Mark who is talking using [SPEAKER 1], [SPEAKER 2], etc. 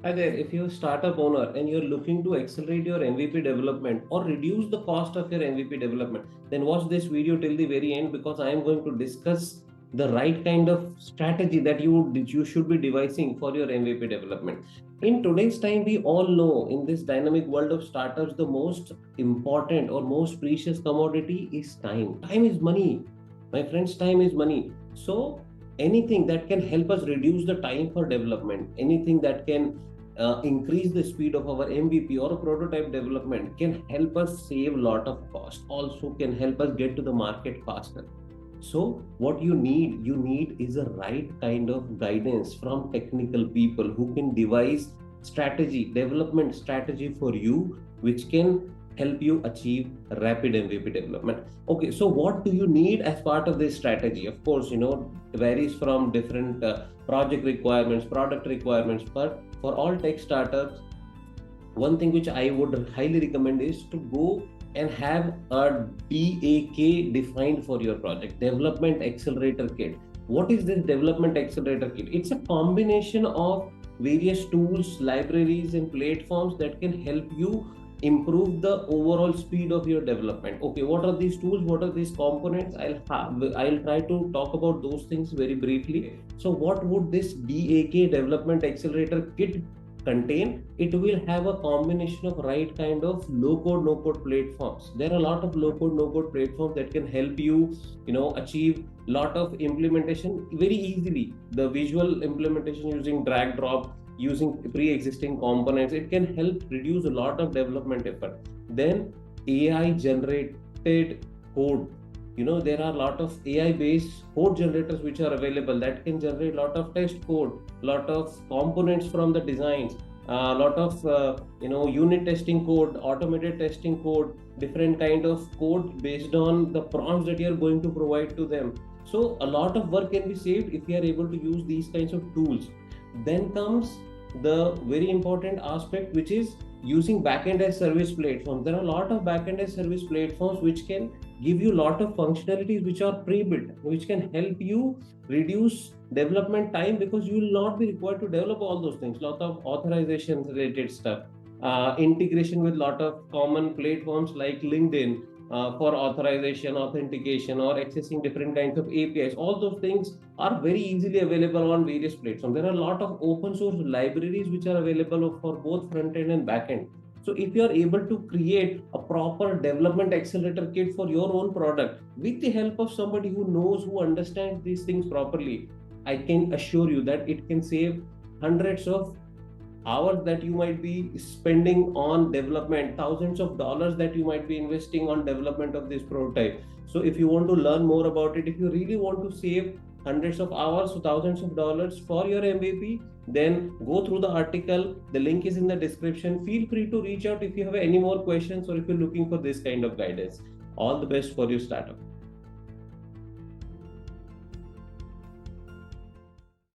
[SPEAKER 1] Hi there, if you're a startup owner and you're looking to accelerate your MVP development or reduce the cost of your MVP development, then watch this video till the very end because I am going to discuss the right kind of strategy that you should be devising for your MVP development. In today's time, we all know in this dynamic world of startups, the most important or most precious commodity is time. Time is money. My friends, time is money. So anything that can help us reduce the time for development, anything that can increase the speed of our MVP or a prototype development can help us save a lot of cost, also can help us get to the market faster. So what you need is a right kind of guidance from technical people who can devise development strategy for you, which can help you achieve rapid MVP development. Okay, so what do you need as part of this strategy? Of course, varies from different project requirements, product requirements, but for all tech startups, one thing which I would highly recommend is to go and have a DAK defined for your project, Development Accelerator Kit. What is this Development Accelerator Kit? It's a combination of various tools, libraries, and platforms that can help you improve the overall speed of your development. Okay, what are these tools? What are these components? I'll try to talk about those things very briefly. So, what would this DAK Development Accelerator Kit contain? It will have a combination of right kind of low code no code platforms. There are a lot of low code no code platforms that can help you achieve lot of implementation very easily. The visual implementation using drag drop, using pre-existing components, it can help reduce a lot of development effort. Then AI generated code, there are a lot of AI based code generators which are available that can generate a lot of test code, lot of components from the designs, a lot of unit testing code, automated testing code, different kind of code based on the prompts that you are going to provide to them. So a lot of work can be saved if you are able to use these kinds of tools. Then comes the very important aspect, which is using backend as service platforms. There are a lot of backend as service platforms which can give you a lot of functionalities which are pre-built, which can help you reduce development time because you will not be required to develop all those things. Lot of authorization related stuff, integration with lot of common platforms like LinkedIn, for authorization, authentication, or accessing different kinds of APIs. All those things are very easily available on various platforms. There are a lot of open source libraries which are available for both front end and back end. So if you are able to create a proper development accelerator kit for your own product with the help of somebody who knows, who understands these things properly, I can assure you that it can save hundreds of hours that you might be spending on development, thousands of dollars that you might be investing on development of this prototype. So if you want to learn more about it, if you really want to save hundreds of hours or thousands of dollars for your MVP, then go through the article. The link is in the description. Feel free to reach out if you have any more questions or if you're looking for this kind of guidance. All the best for your startup.